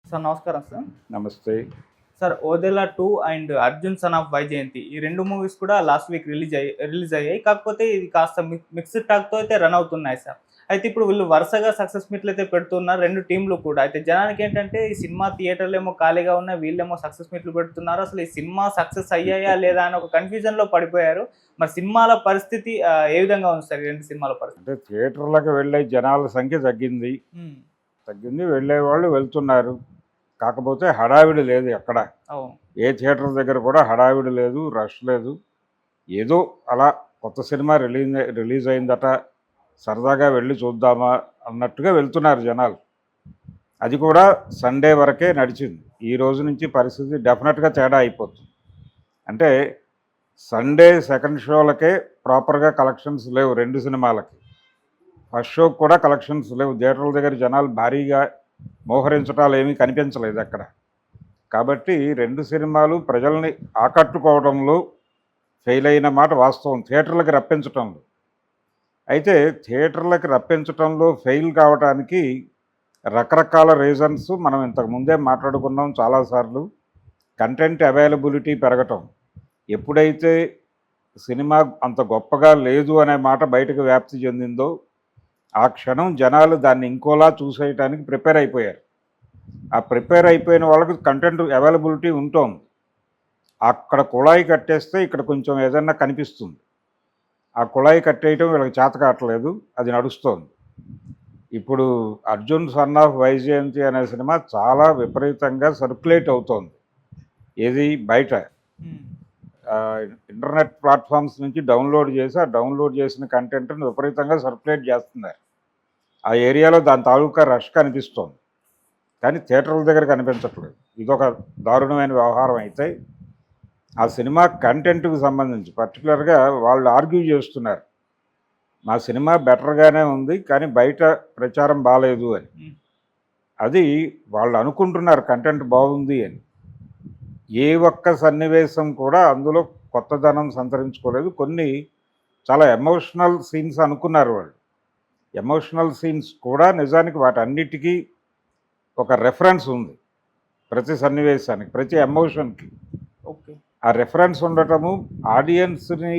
Sir నమస్కారం sir. నమస్తే. Sir 'Odela 2' and 'Arjun son of Vyjayanthi' ఈ 2 మూవీస్ కూడా లాస్ట్ వీక్ రిలీజ్ అయ్యాయి. కాకపోతే ఇది కాస్త మిక్స్డ్ టాక్‌తో అయితే రన్ అవుతున్నాయి సార్. అయితే ఇప్పుడు వీళ్ళు వరుసగా సక్సెస్ మీట్లు అయితే పెడుతున్నారు 2 టీమ్‌లు కూడా. అయితే జనానికి ఏంటంటే ఈ సినిమా థియేటర్‌లేమో ఖాళీగా ఉన్నాయి. వీళ్ళేమో సక్సెస్ మీట్లు పెడుతున్నారు. అసలు ఈ సినిమా సక్సెస్ అయ్యాయా లేదా అని ఒక కన్‌ఫ్యూజన్‌లో పడిపోయారు. మరి సినిమాల పరిస్థితి ఏ విధంగా ఉంది సార్ ఈ 2 సినిమాల పరిస్థితి? అంటే థియేటర్‌లకు వెళ్ళే జనాల సంఖ్య తగ్గింది. హ్మ్. వెళ్ళేవాళ్ళు వెళ్తున్నారు. కాకపోతే హడావిడి లేదు ఎక్కడ. అవును. ఏ థియేటర్ దగ్గర కూడా హడావిడి లేదు, రష్ లేదు. ఏదో అలా కొత్త సినిమా రిలీజ్ అయిందట, సరదాగా వెళ్ళి చూద్దామా అన్నట్టుగా వెళ్తున్నారు జనాలు. అది కూడా సండే వరకే నడిచింది. ఈ రోజు నుంచి పరిస్థితి డెఫినెట్‌గా తేడా అయిపోతుంది. అంటే సండే సెకండ్ షోలకే ప్రాపర్‌గా కలెక్షన్స్ లేవు 2 సినిమాలకి. ఫస్ట్ షోకి కూడా కలెక్షన్స్ లేవు. థియేటర్ల దగ్గర జనాలు భారీగా మోహరించటాలు ఏమీ కనిపించలేదు అక్కడ. కాబట్టి 2 సినిమాలు ప్రజల్ని ఆకట్టుకోవడంలో ఫెయిల్ అయిన మాట వాస్తవం, థియేటర్లకు రప్పించటంలో. అయితే థియేటర్లకు రప్పించటంలో ఫెయిల్ కావటానికి రకరకాల రీజన్స్ మనం ఇంతకుముందే మాట్లాడుకున్నాం చాలాసార్లు. కంటెంట్ అవైలబిలిటీ పెరగటం. ఎప్పుడైతే సినిమా అంత గొప్పగా లేదు అనే మాట బయటకు వ్యాప్తి చెందిందో ఆ క్షణం జనాలు దాన్ని ఇంకోలా చూసేయటానికి ప్రిపేర్ అయిపోయారు. ఆ ప్రిపేర్ అయిపోయిన వాళ్ళకి కంటెంట్ అవైలబిలిటీ ఉంటుంది. అక్కడ కుళాయి కట్టేస్తే ఇక్కడ కొంచెం ఏదన్నా కనిపిస్తుంది. ఆ కుళాయి కట్టేయటం వీళ్ళకి చేత కావట్లేదు, అది నడుస్తోంది. ఇప్పుడు 'అర్జున్ సన్ ఆఫ్ వైజయంతి' అనే సినిమా చాలా విపరీతంగా సర్క్యులేట్ అవుతోంది. ఏది బయట ఇంటర్నెట్ ప్లాట్ఫామ్స్ నుంచి డౌన్లోడ్ చేసి ఆ డౌన్లోడ్ చేసిన కంటెంట్ని విపరీతంగా సర్క్యులేట్ చేస్తున్నారు. ఆ ఏరియాలో దాని తాలూకా రష్ కనిపిస్తోంది, కానీ థియేటర్ల దగ్గర కనిపించట్లేదు. ఇదొక దారుణమైన వ్యవహారం. అయితే ఆ సినిమా కంటెంట్కి సంబంధించి పర్టికులర్గా వాళ్ళు ఆర్గ్యూ చేస్తున్నారు, మా సినిమా బెటర్గానే ఉంది కానీ బయట ప్రచారం బాగాలేదు అని. అది వాళ్ళు అనుకుంటున్నారు కంటెంట్ బాగుంది అని. ఏ ఒక్క సన్నివేశం కూడా అందులో కొత్తదనం సంతరించుకోలేదు. కొన్ని చాలా ఎమోషనల్ సీన్స్ అనుకున్నారు వాళ్ళు. ఎమోషనల్ సీన్స్ కూడా నిజానికి వాటన్నిటికీ ఒక రెఫరెన్స్ ఉంది, ప్రతి సన్నివేశానికి, ప్రతి ఎమోషన్కి. ఓకే. ఆ రెఫరెన్స్ ఉండటము ఆడియన్స్ని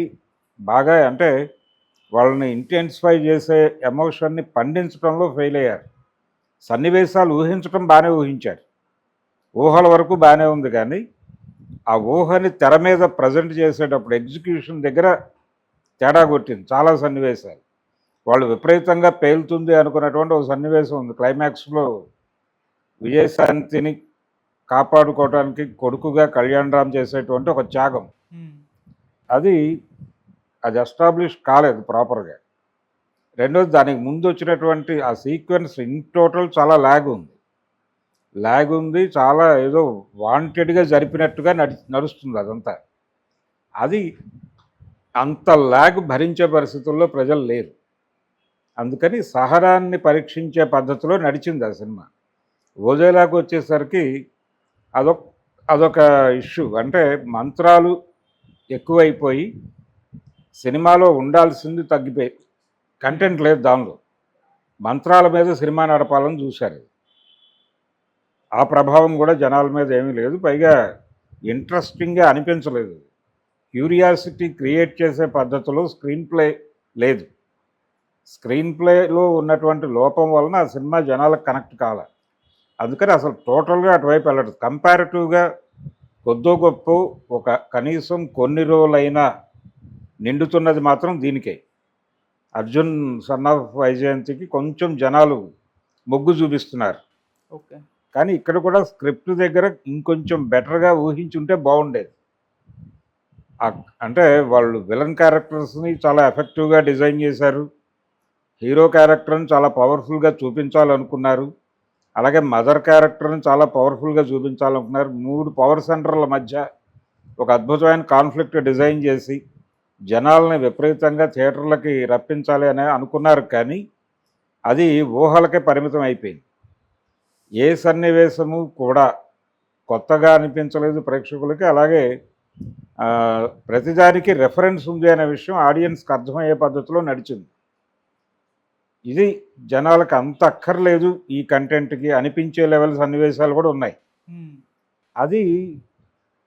బాగా, అంటే వాళ్ళని ఇంటెన్సిఫై చేసే ఎమోషన్ని పండించడంలో ఫెయిల్ అయ్యారు. సన్నివేశాలు ఊహించడం బాగానే ఊహించారు, ఊహల వరకు బాగానే ఉంది, కానీ ఆ ఊహని తెర మీద ప్రజెంట్ చేసేటప్పుడు ఎగ్జిక్యూషన్ దగ్గర తేడా కొట్టింది చాలా సన్నివేశాలు. వాళ్ళు విపరీతంగా పేలుతుంది అనుకున్నటువంటి ఒక సన్నివేశం ఉంది క్లైమాక్స్లో. విజయశాంతిని కాపాడుకోవడానికి కొడుకుగా కళ్యాణ్ రామ్ చేసేటువంటి ఒక త్యాగం, అది ఎస్టాబ్లిష్ కాలేదు ప్రాపర్గా. రెండోది, దానికి ముందు వచ్చినటువంటి ఆ సీక్వెన్స్ ఇన్ టోటల్ చాలా ల్యాగ్ ఉంది, చాలా ఏదో వాంటెడ్గా జరిపినట్టుగా నడుస్తుంది అదంతా. అది అంత ల్యాగ్ భరించే పరిస్థితుల్లో ప్రజలు లేరు. అందుకని సహనాన్ని పరీక్షించే పద్ధతిలో నడిచింది ఆ సినిమా. ఓజేలాకు వచ్చేసరికి అదొక ఇష్యూ. అంటే మంత్రాలు ఎక్కువైపోయి సినిమాలో ఉండాల్సింది తగ్గిపోయి, కంటెంట్ లేదు దానిలో. మంత్రాల మీద సినిమా నడపాలని చూశారు. ఆ ప్రభావం కూడా జనాల మీద ఏమీ లేదు. పైగా ఇంట్రెస్టింగ్గా అనిపించలేదు. క్యూరియాసిటీ క్రియేట్ చేసే పద్ధతిలో స్క్రీన్ ప్లే లేదు. స్క్రీన్ ప్లేలో ఉన్నటువంటి లోపం వలన ఆ సినిమా జనాలకు కనెక్ట్ కాల. అందుకని అసలు టోటల్గా అటువైపు వెళ్ళదు. కంపారిటివ్గా కొద్దో గొప్ప ఒక కనీసం కొన్ని రోజులైనా నిండుతున్నది మాత్రం దీనికే. 'అర్జున్ సన్ ఆఫ్ వైజయంతికి' కొంచెం జనాలు మొగ్గు చూపిస్తున్నారు. ఓకే. కానీ ఇక్కడ కూడా స్క్రిప్ట్ దగ్గర ఇంకొంచెం బెటర్గా ఊహించుంటే బాగుండేది. అంటే వాళ్ళు విలన్ క్యారెక్టర్స్ని చాలా ఎఫెక్టివ్గా డిజైన్ చేశారు. హీరో క్యారెక్టర్ని చాలా పవర్ఫుల్గా చూపించాలనుకున్నారు. అలాగే మదర్ క్యారెక్టర్ని చాలా పవర్ఫుల్గా చూపించాలనుకున్నారు. 3 పవర్ సెంటర్ల మధ్య ఒక అద్భుతమైన కాన్ఫ్లిక్ట్ డిజైన్ చేసి జనాలని విపరీతంగా థియేటర్లకి రప్పించాలి అని అనుకున్నారు, కానీ అది ఊహలకే పరిమితం అయిపోయింది. ఏ సన్నివేశము కూడా కొత్తగా అనిపించలేదు ప్రేక్షకులకి. అలాగే ప్రతిదానికి రెఫరెన్స్ ఉంది అనే విషయం ఆడియన్స్కి అర్థమయ్యే పద్ధతిలో నడిచింది. ఇది జనాలకు అంత అక్కర్లేదు ఈ కంటెంట్కి అనిపించే లెవెల్ సన్నివేశాలు కూడా ఉన్నాయి. అది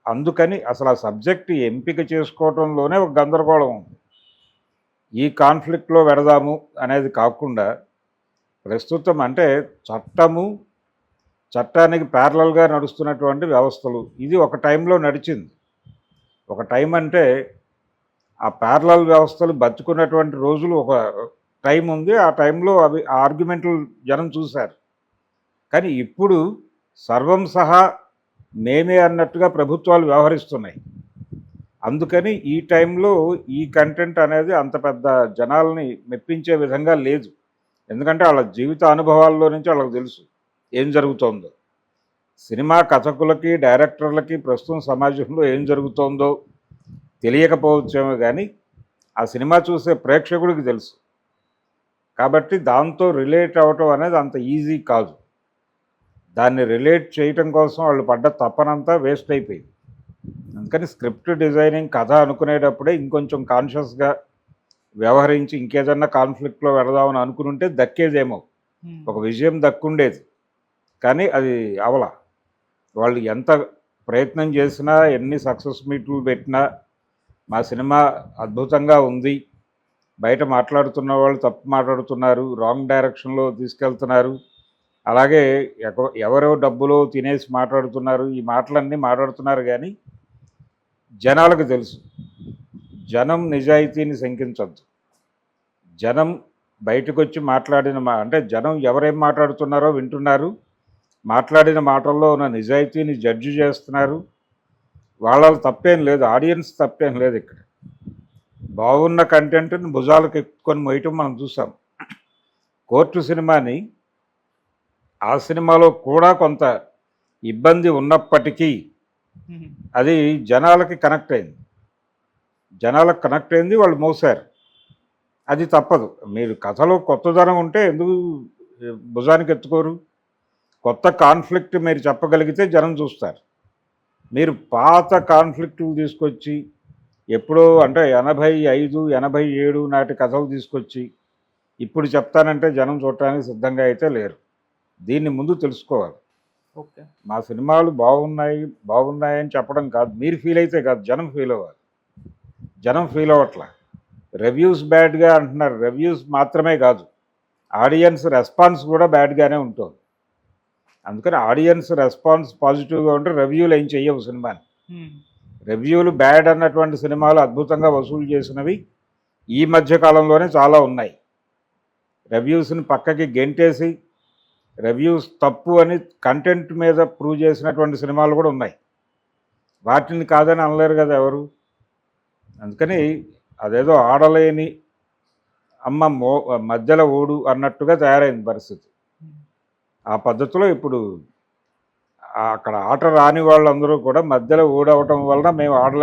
అందుకని అసలు ఆ సబ్జెక్ట్ ఎంపిక చేసుకోవటంలోనే ఒక గందరగోళం ఉంది. ఈ కాన్ఫ్లిక్ట్లో పెడదాము అనేది కాకుండా ప్రస్తుతం అంటే చట్టానికి ప్యారలల్గా నడుస్తున్నటువంటి వ్యవస్థలు ఇది ఒక టైంలో నడిచింది. ఒక టైం అంటే ఆ ప్యారలల్ వ్యవస్థలు బతుకున్నటువంటి రోజులు ఒక టైం ఉంది. ఆ టైంలో అవి ఆ ఆర్గ్యుమెంట్లు జనం చూశారు. కానీ ఇప్పుడు సర్వం సహా మేమే అన్నట్టుగా ప్రభుత్వాలు వ్యవహరిస్తున్నాయి. అందుకని ఈ టైంలో ఈ కంటెంట్ అనేది అంత పెద్ద జనాల్ని మెప్పించే విధంగా లేదు. ఎందుకంటే వాళ్ళ జీవిత అనుభవాల్లో నుంచి వాళ్ళకి తెలుసు ఏం జరుగుతోందో. సినిమా కథకులకి డైరెక్టర్లకి ప్రస్తుతం సమాజంలో ఏం జరుగుతోందో తెలియకపోవచ్చేమో కానీ ఆ సినిమా చూసే ప్రేక్షకుడికి తెలుసు. కాబట్టి దాంతో రిలేట్ అవ్వటం అనేది అంత ఈజీ కాదు. దాన్ని రిలేట్ చేయటం కోసం వాళ్ళు పడ్డ తపనంతా వేస్ట్ అయిపోయింది. అందుకని స్క్రిప్ట్ డిజైనింగ్ కథ అనుకునేటప్పుడే ఇంకొంచెం కాన్షియస్గా వ్యవహరించి ఇంకేదన్నా కాన్ఫ్లిక్ట్లో వెళదామని అనుకుని దక్కేదేమో, ఒక విజయం దక్కుండేది. కానీ అది అవల. వాళ్ళు ఎంత ప్రయత్నం చేసినా ఎన్ని సక్సెస్ మీట్లు పెట్టినా మా సినిమా అద్భుతంగా ఉంది, బయట మాట్లాడుతున్న వాళ్ళు తప్పు మాట్లాడుతున్నారు, రాంగ్ డైరెక్షన్లో తీసుకెళ్తున్నారు, అలాగే ఎవరో డబ్బులో తినేసి మాట్లాడుతున్నారు, ఈ మాటలన్నీ మాట్లాడుతున్నారు. కానీ జనాలకు తెలుసు జనం నిజాయితీని శంకించద్దు. జనం బయటకు వచ్చి మాట్లాడిన అంటే జనం ఎవరేం మాట్లాడుతున్నారో వింటున్నారు, మాట్లాడిన మాటల్లో ఉన్న నిజాయితీని జడ్జి చేస్తున్నారు. వాళ్ళ తప్పేం లేదు, ఆడియన్స్ తప్పేం లేదు. ఇక్కడ బాగున్న కంటెంట్ని భుజాలకు ఎక్కుకొని మోయటం మనం చూసాం. కోర్టు సినిమాని ఆ సినిమాలో కూడా కొంత ఇబ్బంది ఉన్నప్పటికీ అది జనాలకి కనెక్ట్ అయింది, వాళ్ళు మోసారు. అది తప్పదు. మీరు కథలో కొత్తదనం ఉంటే ఎందుకు భుజానికి ఎత్తుకోరు? కొత్త కాన్ఫ్లిక్ట్ మీరు చెప్పగలిగితే జనం చూస్తారు. మీరు పాత కాన్ఫ్లిక్టులు తీసుకొచ్చి ఎప్పుడో అంటే 85, 87 నాటి కథలు తీసుకొచ్చి ఇప్పుడు చెప్తానంటే జనం చూడటానికి సిద్ధంగా అయితే లేరు. దీన్ని ముందు తెలుసుకోవాలి. ఓకే, మా సినిమాలు బాగున్నాయని చెప్పడం కాదు, మీరు ఫీల్ అయితే కాదు, జనం ఫీల్ అవ్వాలి. జనం ఫీల్ అవ్వట్లా. రివ్యూస్ బ్యాడ్గా అంటున్నారు. రివ్యూస్ మాత్రమే కాదు, ఆడియన్స్ రెస్పాన్స్ కూడా బ్యాడ్గానే ఉంటుంది. అందుకని ఆడియన్స్ రెస్పాన్స్ పాజిటివ్గా ఉంటే రివ్యూలు ఏం చెయ్యవు సినిమాని. రివ్యూలు బ్యాడ్ అన్నటువంటి సినిమాలు అద్భుతంగా వసూలు చేసినవి ఈ మధ్య కాలంలోనే చాలా ఉన్నాయి. రివ్యూస్ని పక్కకి గెంటేసి రివ్యూస్ తప్పు అని కంటెంట్ మీద ప్రూవ్ చేసినటువంటి సినిమాలు కూడా ఉన్నాయి. వాటిని కాదని అనలేరు కదా ఎవరు. అందుకని అదేదో ఆడలేని అమ్మ మధ్యలో ఓడు అన్నట్టుగా తయారైంది పరిస్థితి. ఆ పద్ధతిలో ఇప్పుడు అక్కడ ఆట రాని వాళ్ళందరూ కూడా మధ్యలో ఓడవటం వలన మేము